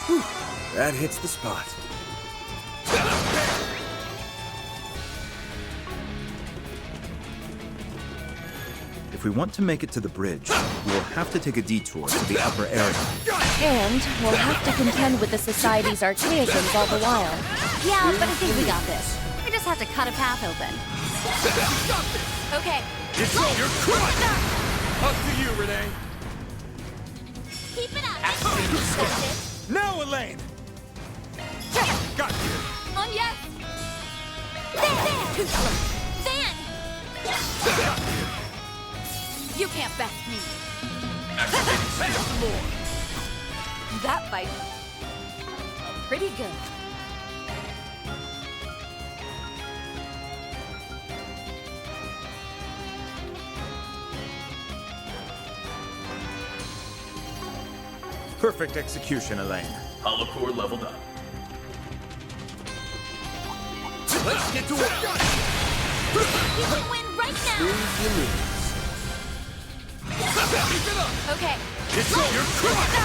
Whew, that hits the spot. If we want to make it to the bridge, we will have to take a detour to the upper area. And we'll have to contend with the Society's archaisms all the while. Yeah, but I think we got this. We just have to cut a path open. Okay. It's your crutch! Up to you, Renee. Keep it up. That's it. Now, Elaine! Got you. On yes. Van! Got you. You can't best me. Activating some more. That fight. Pretty good. Perfect execution, Elaine. Hollow core leveled up. Let's get to it. You can win right now. Keep it up. Okay. It's your crutch!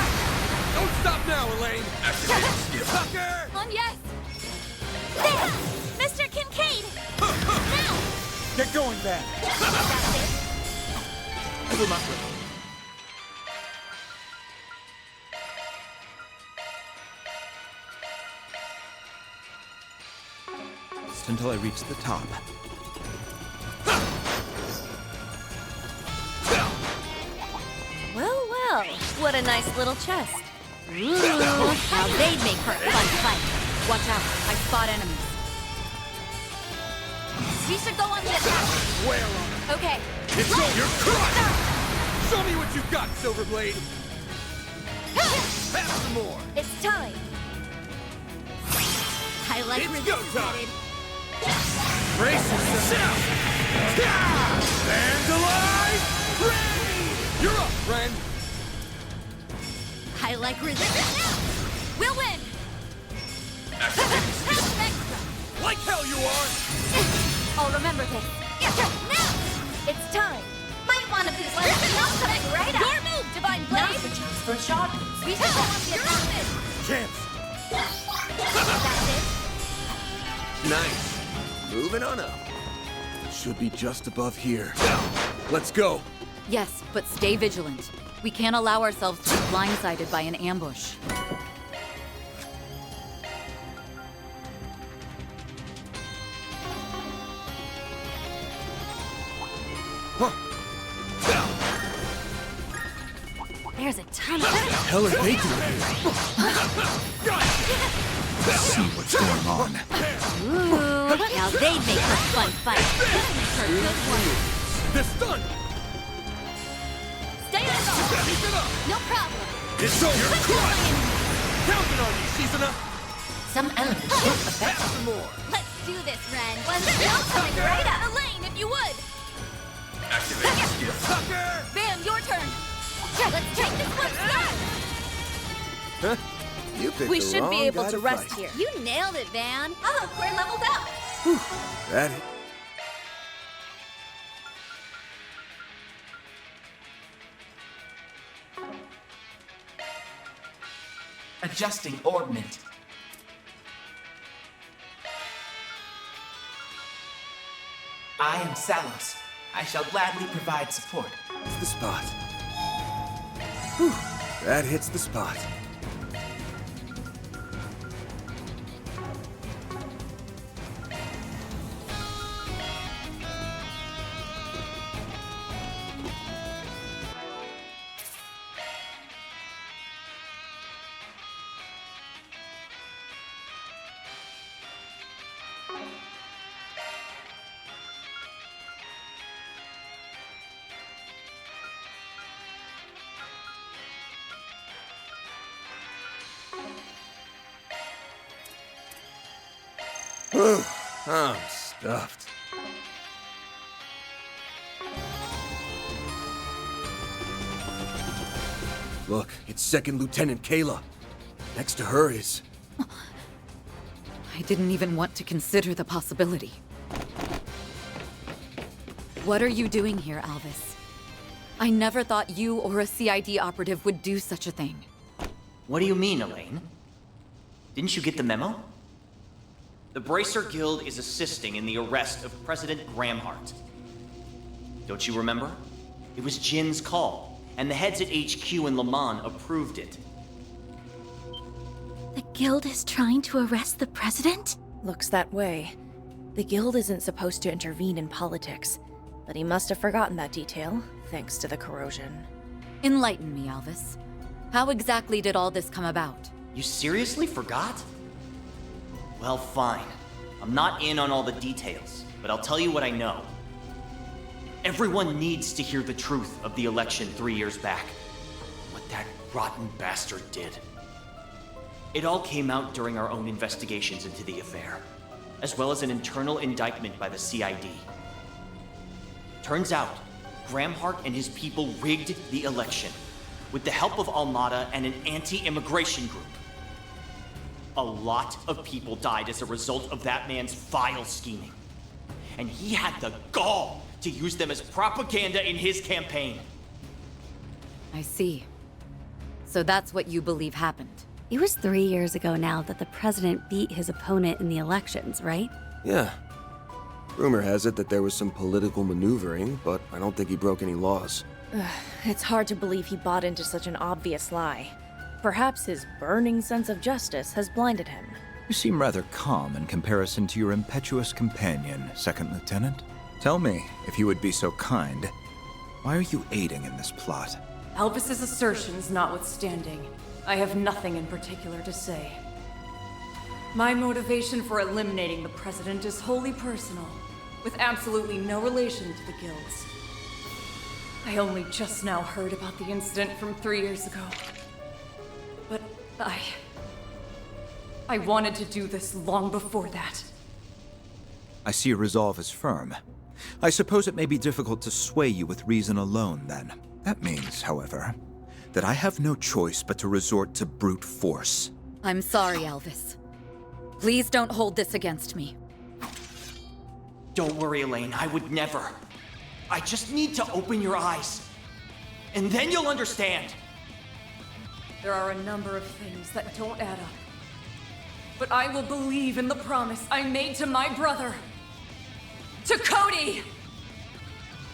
Don't stop now, Elaine. Activating skill. Sucker! On yes. There! Mr. Kincaid! Now! Get going, Van. That's it. I will not wait. Just until I reach the top. Well, well, what a nice little chest. Ooh, now they'd make for a fun fight. Watch out, I spot enemies. We should go on the attack. Where on it? Okay. It's your crutch! Show me what you've got, Silverblade. Have some more. It's time. I like It's where go this is time. headed. Brace yourself. Stand alive! Ready! You're up, friend. I like where this is now. We'll win. Activating skill. Extra. Like hell you are! I'll remember this. Now! It's time. Might want a piece like this. I'll cut it right out. Your move, Divine Blade. Now's the chance for a shot. We should go on the attack. Chance. That's it. Nice. Moving on up. Should be just above here. Let's go. Yes, but stay vigilant. We can't allow ourselves to be blindsided by an ambush. There's a ton of Hell are they doing here? Let's see what's going on. Ooh, now they make a fun fight. This is a good one. This done. Stay on guard. Keep it up. No problem. It's your crutch. Counting on you, Shizuna. Some elements don't affect. Have some more. Let's do this, Ren. I'll coming right up. Elaine, if you would. Activating skill. Sucker! Bam, your turn. Let's take this one slow. Huh? You picked We the should wrong be able guy to rest fight. here. You nailed it, Van. Oh, we're leveled up. That Adjusting orbment. I am Salos. I shall gladly provide support. hits the spot. Whew, that hits the spot. Whew, I'm stuffed. Look, it's Second Lieutenant Kayla. Next to her is... I didn't even want to consider the possibility. What are you doing here, Alvis? I never thought you or a CID operative would do such a thing. What do you mean, Elaine? Didn't you get the memo? The Bracer Guild is assisting in the arrest of President Gramhart. Don't you remember? It was Jin's call, and the heads at HQ in Le Mans approved it. The guild is trying to arrest the president? Looks that way. The guild isn't supposed to intervene in politics, but he must have forgotten that detail, thanks to the corrosion. Enlighten me, Alvis. How exactly did all this come about? You seriously forgot? Well, fine. I'm not in on all the details, but I'll tell you what I know. Everyone needs to hear the truth of the election 3 years back. What that rotten bastard did. It all came out during our own investigations into the affair, as well as an internal indictment by the CID. Turns out, Gramhart and his people rigged the election, with the help of Almada and an anti-immigration group. A lot of people died as a result of that man's vile scheming. And he had the gall to use them as propaganda in his campaign. I see. So that's what you believe happened. It was 3 years ago now that the president beat his opponent in the elections, right? Yeah. Rumor has it that there was some political maneuvering, but I don't think he broke any laws. It's hard to believe he bought into such an obvious lie. Perhaps his burning sense of justice has blinded him. You seem rather calm in comparison to your impetuous companion, Second Lieutenant. Tell me, if you would be so kind, why are you aiding in this plot? Alvis's assertions notwithstanding, I have nothing in particular to say. My motivation for eliminating the president is wholly personal, with absolutely no relation to the guilds. I only just now heard about the incident from 3 years ago. But I wanted to do this long before that. I see your resolve is firm. I suppose it may be difficult to sway you with reason alone, then. That means, however, that I have no choice but to resort to brute force. I'm sorry, Alvis. Please don't hold this against me. Don't worry, Elaine, I would never. I just need to open your eyes. And then you'll understand. There are a number of things that don't add up. But I will believe in the promise I made to my brother. To Cody!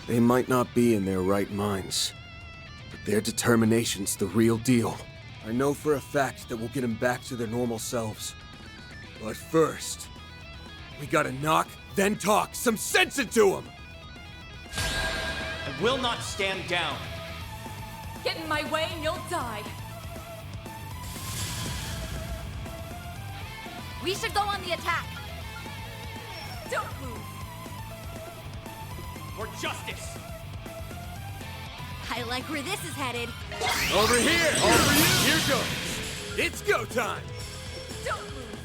They might not be in their right minds, but their determination's the real deal. I know for a fact that we'll get them back to their normal selves. But first, we gotta knock, then talk some sense into them! I will not stand down. Get in my way and you'll die. We should go on the attack. Don't move. For justice. I like where this is headed. Over here! Over you! Here goes! It's go time! Don't move.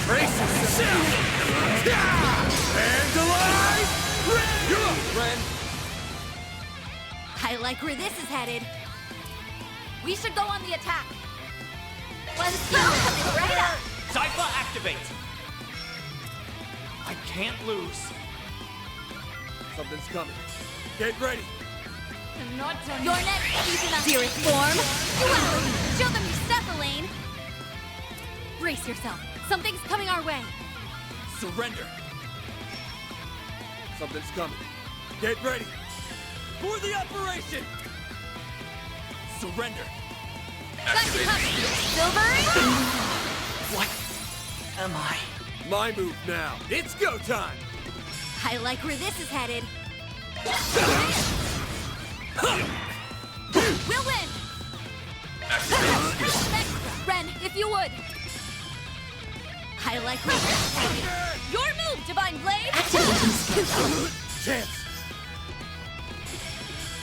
Brace yourself! Hands alive! Ready! You're up, friend! I like where this is headed. We should go on the attack. Let's go! Right up! Zypha, activate! I can't lose. Something's coming. Get ready! I'm not done Your yet. next season of Dearest form. Well, show them your stuff, Elaine. Brace yourself. Something's coming our way. Surrender. Something's coming. Get ready! For the operation! Surrender. Gotcha, Silver! What am I? My move now. It's go time! I like where this is headed. We'll win! Next, Ren, if you would. I like where this is headed. Your move, Divine Blade! Chance!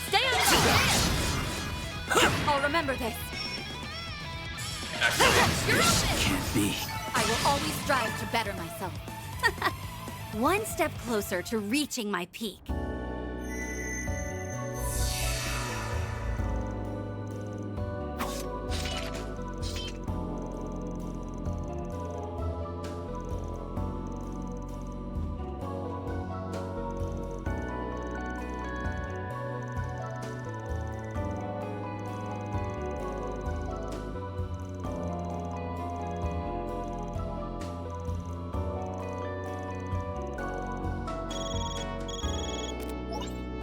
Stay on top! I'll remember this. You're open! Can't be. I will always strive to better myself. One step closer to reaching my peak.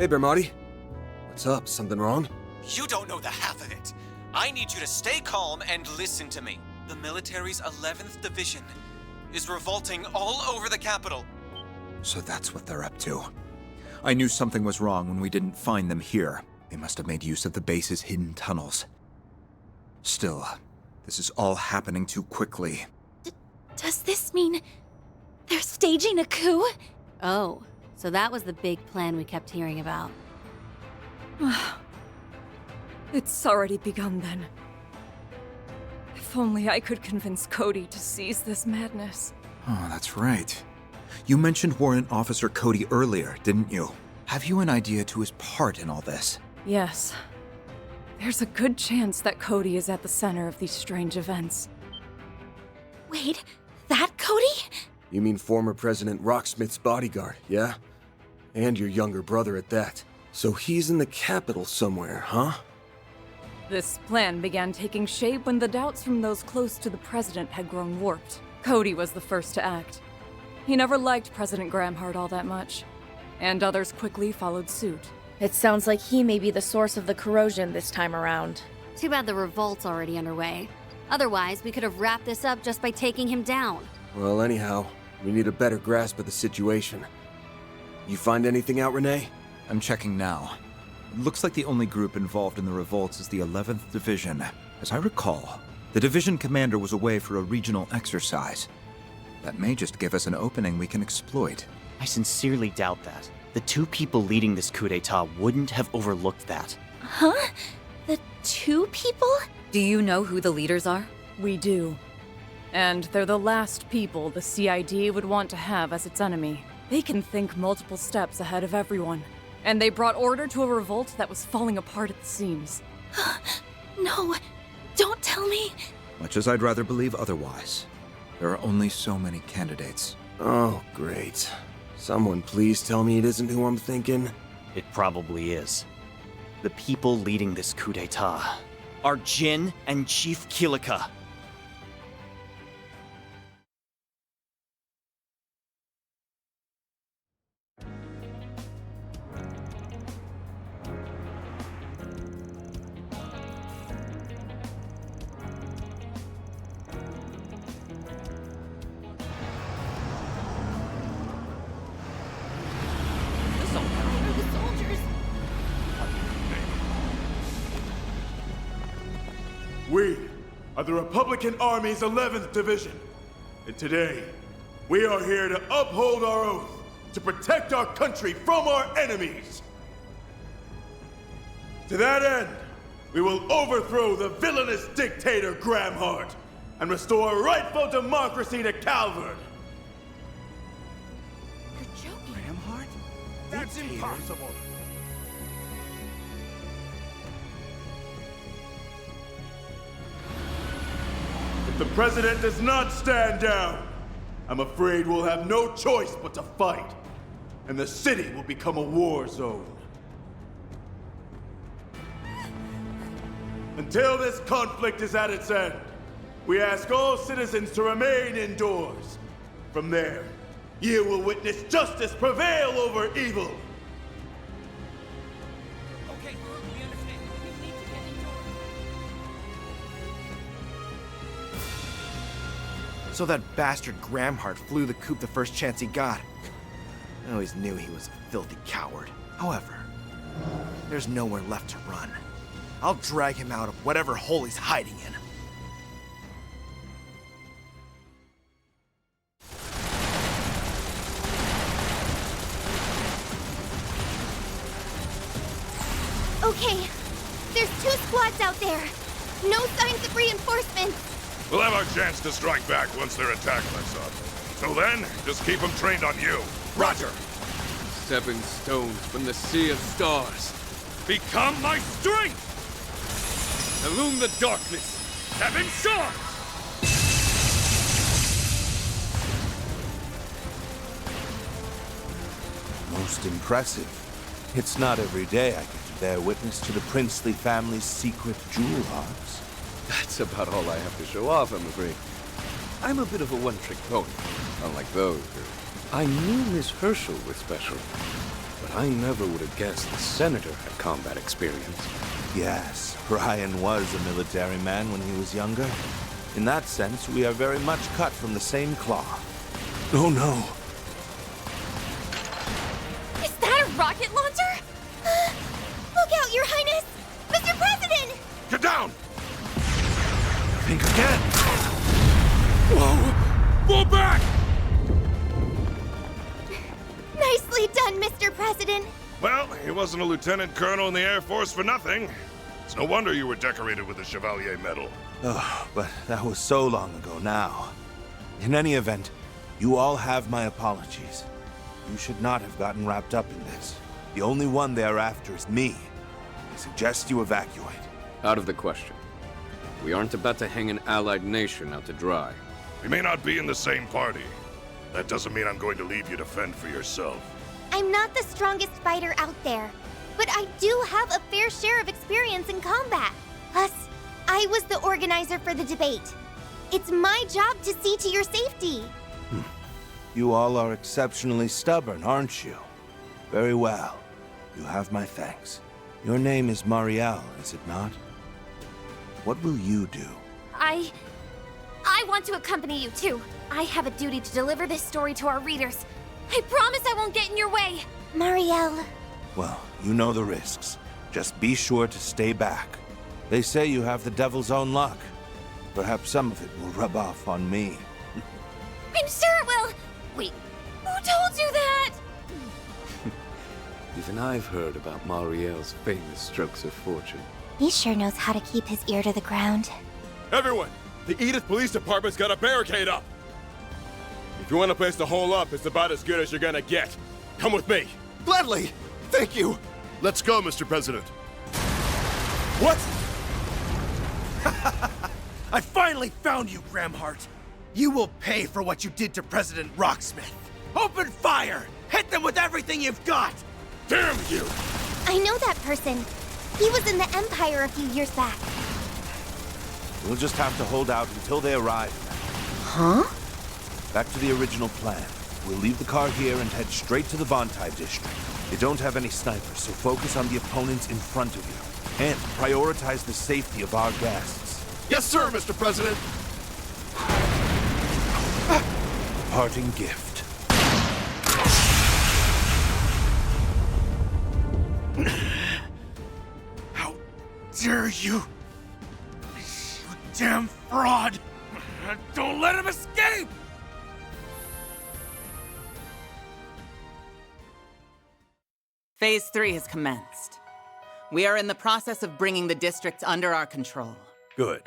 Hey, Bermarti. What's up? Something wrong? You don't know the half of it. I need you to stay calm and listen to me. The military's 11th Division is revolting all over the capital. So that's what they're up to. I knew something was wrong when we didn't find them here. They must have made use of the base's hidden tunnels. Still, this is all happening too quickly. Does this mean they're staging a coup? Oh, so that was the big plan we kept hearing about. It's already begun then. If only I could convince Cody to seize this madness. Oh, that's right. You mentioned Warrant Officer Cody earlier, didn't you? Have you an idea to his part in all this? Yes. There's a good chance that Cody is at the center of these strange events. Wait, that Cody? You mean former President Rocksmith's bodyguard, yeah? And your younger brother at that. So he's in the capital somewhere, huh? This plan began taking shape when the doubts from those close to the president had grown warped. Cody was the first to act. He never liked President Gramhart all that much, and others quickly followed suit. It sounds like he may be the source of the corrosion this time around. Too bad the revolt's already underway. Otherwise, we could have wrapped this up just by taking him down. Well, anyhow, we need a better grasp of the situation. You find anything out, Renee? I'm checking now. It looks like the only group involved in the revolts is the 11th Division. As I recall, the division commander was away for a regional exercise. That may just give us an opening we can exploit. I sincerely doubt that. The two people leading this coup d'etat wouldn't have overlooked that. Huh? The two people? Do you know who the leaders are? We do. And they're the last people the CID would want to have as its enemy. They can think multiple steps ahead of everyone. And they brought order to a revolt that was falling apart at the seams. No, don't tell me. Much as I'd rather believe otherwise. There are only so many candidates. Oh, great. Someone please tell me it isn't who I'm thinking. It probably is. The people leading this coup d'etat are Jin and Chief Kilika. We are the Republican Army's 11th Division, and today, we are here to uphold our oath to protect our country from our enemies. To that end, we will overthrow the villainous dictator Gramhart and restore rightful democracy to Calvert. You're joking. Gramhart? That's impossible. If the president does not stand down, I'm afraid we'll have no choice but to fight, and the city will become a war zone. Until this conflict is at its end, we ask all citizens to remain indoors. From there, you will witness justice prevail over evil. Okay, we understand. We need to get indoors. So that bastard Gramhart flew the coop the first chance he got. I always knew he was a filthy coward. However, there's nowhere left to run. I'll drag him out of whatever hole he's hiding in. Okay, there's 2 squads out there. No signs of reinforcements. We'll have our chance to strike back once their attack lets up. Till then, just keep them trained on you. Roger! 7 stones from the sea of stars. Become my strength! Illume the darkness! 7 swords! Most impressive. It's not every day I get to bear witness to the princely family's secret jewel hearts. That's about all I have to show off, I'm afraid. I'm a bit of a one-trick pony, unlike those. I knew Miss Herschel was special, but I never would have guessed the Senator had combat experience. Yes, Ryan was a military man when he was younger. In that sense, we are very much cut from the same cloth. Oh no! Is that a rocket launcher? Look out, Your Highness! Mr. President! Get down! Think again! Whoa! Fall back! Nicely done, Mr. President! Well, he wasn't a lieutenant colonel in the Air Force for nothing. It's no wonder you were decorated with the Chevalier Medal. Oh, but that was so long ago now. In any event, you all have my apologies. You should not have gotten wrapped up in this. The only one thereafter is me. I suggest you evacuate. Out of the question. We aren't about to hang an allied nation out to dry. We may not be in the same party. That doesn't mean I'm going to leave you to fend for yourself. I'm not the strongest fighter out there, but I do have a fair share of experience in combat. Plus, I was the organizer for the debate. It's my job to see to your safety. You all are exceptionally stubborn, aren't you? Very well. You have my thanks. Your name is Marielle, is it not? What will you do? I want to accompany you too. I have a duty to deliver this story to our readers. I promise I won't get in your way. Marielle. Well, you know the risks. Just be sure to stay back. They say you have the devil's own luck. Perhaps some of it will rub off on me. I'm sure it will. Wait, who told you that? Even I've heard about Marielle's famous strokes of fortune. He sure knows how to keep his ear to the ground. Everyone, the Edith Police Department's got a barricade up. If you want a place to hole up, it's about as good as you're gonna get. Come with me. Gladly! Thank you! Let's go, Mr. President. What? I finally found you, Gramhart. You will pay for what you did to President Rocksmith. Open fire! Hit them with everything you've got! Damn you! I know that person. He was in the Empire a few years back. We'll just have to hold out until they arrive. Huh? Back to the original plan. We'll leave the car here and head straight to the Vontai district. They don't have any snipers, so focus on the opponents in front of you. And prioritize the safety of our guests. Yes, sir, Mr. President. Parting gift. How dare you? You damn fraud! Don't let him escape! Phase 3 has commenced. We are in the process of bringing the district under our control. Good.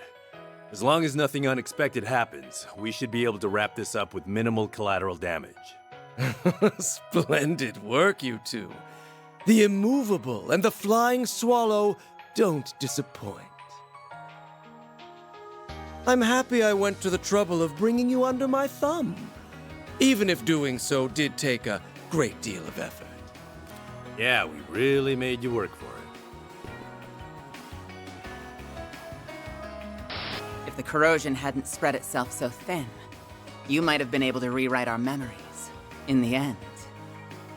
As long as nothing unexpected happens, we should be able to wrap this up with minimal collateral damage. Splendid work, you two. The immovable and the flying swallow don't disappoint. I'm happy I went to the trouble of bringing you under my thumb, even if doing so did take a great deal of effort. Yeah, we really made you work for it. If the corrosion hadn't spread itself so thin, you might have been able to rewrite our memories. In the end,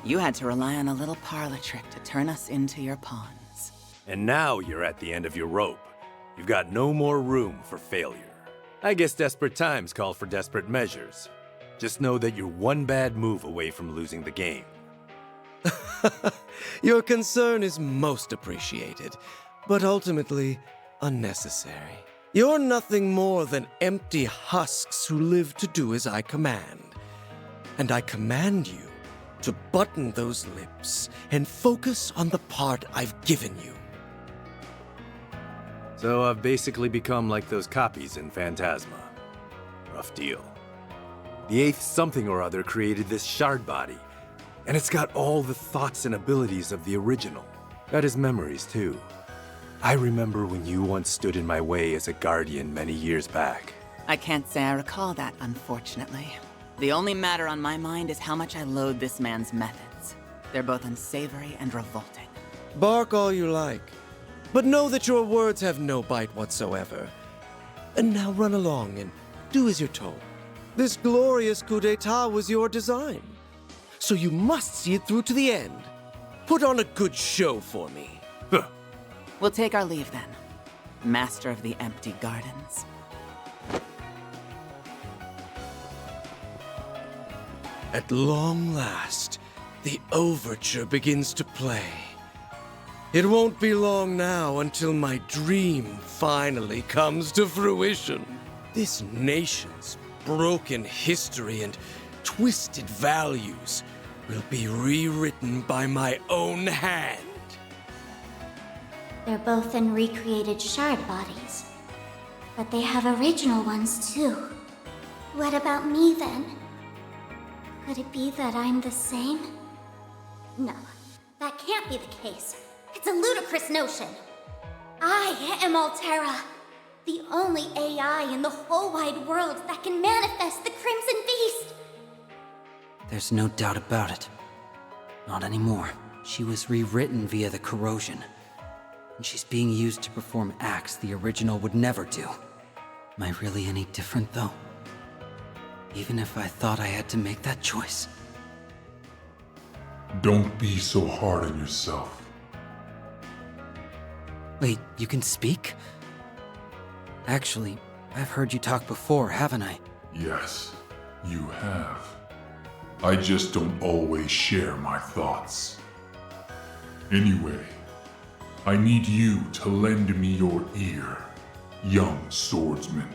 you had to rely on a little parlor trick to turn us into your pawns. And now you're at the end of your rope. You've got no more room for failure. I guess desperate times call for desperate measures. Just know that you're one bad move away from losing the game. Your concern is most appreciated, but ultimately unnecessary. You're nothing more than empty husks who live to do as I command. And I command you to button those lips and focus on the part I've given you. So I've basically become like those copies in Phantasma. Rough deal. The 8th something or other created this shard body, and it's got all the thoughts and abilities of the original. Got his memories, too. I remember when you once stood in my way as a guardian many years back. I can't say I recall that, unfortunately. The only matter on my mind is how much I loathe this man's methods. They're both unsavory and revolting. Bark all you like, but know that your words have no bite whatsoever. And now run along and do as you're told. This glorious coup d'etat was your design, so you must see it through to the end. Put on a good show for me. We'll take our leave then, Master of the Empty Gardens. At long last, the overture begins to play. It won't be long now until my dream finally comes to fruition. This nation's broken history and twisted values will be rewritten by my own hand. They're both in recreated shard bodies. But they have original ones too. What about me then? Could it be that I'm the same? No, that can't be the case. It's a ludicrous notion. I am Altera, the only AI in the whole wide world that can manifest the Crimson Beast. There's no doubt about it. Not anymore. She was rewritten via the corrosion. And she's being used to perform acts the original would never do. Am I really any different, though? Even if I thought I had to make that choice. Don't be so hard on yourself. Wait, you can speak? Actually, I've heard you talk before, haven't I? Yes, you have. I just don't always share my thoughts. Anyway, I need you to lend me your ear, young swordsman.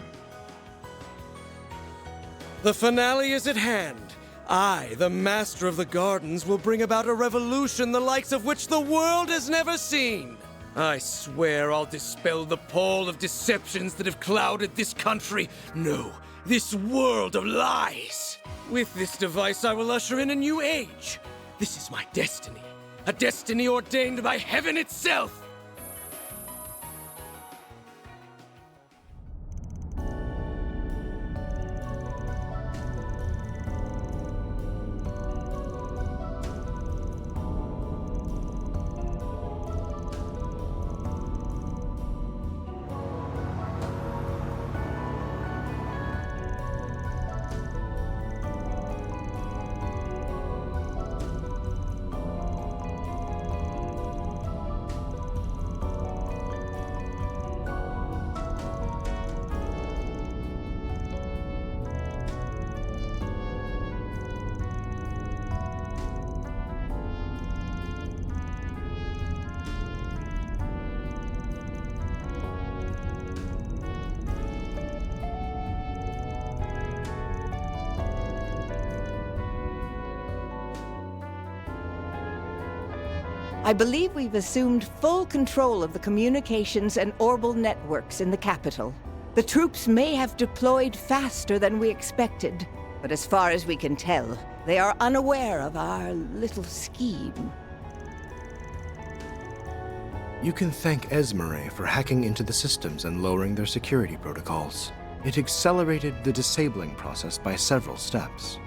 The finale is at hand. I, the Master of the Gardens, will bring about a revolution the likes of which the world has never seen. I swear I'll dispel the pall of deceptions that have clouded this country. No, this world of lies. With this device, I will usher in a new age. This is my destiny. A destiny ordained by heaven itself. I believe we've assumed full control of the communications and orbital networks in the capital. The troops may have deployed faster than we expected, but as far as we can tell, they are unaware of our little scheme. You can thank Esmeralda for hacking into the systems and lowering their security protocols. It accelerated the disabling process by several steps.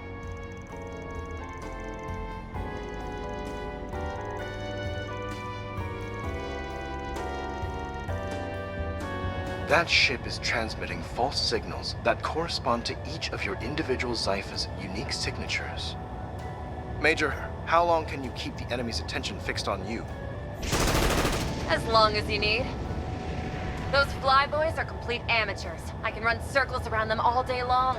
That ship is transmitting false signals that correspond to each of your individual Zypha's unique signatures. Major, how long can you keep the enemy's attention fixed on you? As long as you need. Those flyboys are complete amateurs. I can run circles around them all day long.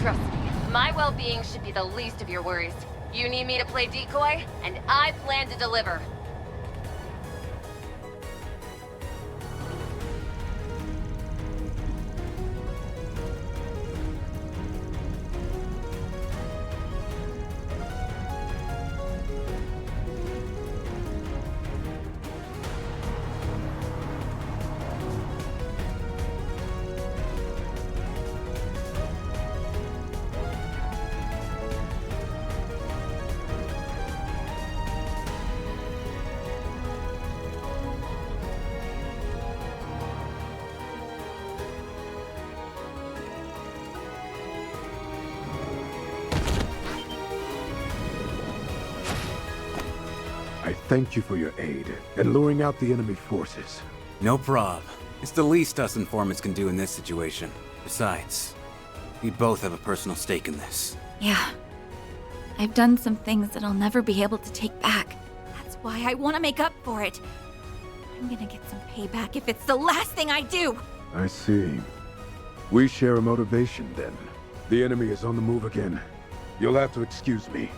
Trust me, my well-being should be the least of your worries. You need me to play decoy, and I plan to deliver. I thank you for your aid in luring out the enemy forces. No prob. It's the least us informants can do in this situation. Besides, We both have a personal stake in this. Yeah. I've done some things that I'll never be able to take back. That's why I want to make up for it. I'm gonna get some payback if it's the last thing I do! I see. We share a motivation, then. The enemy is on the move again. You'll have to excuse me.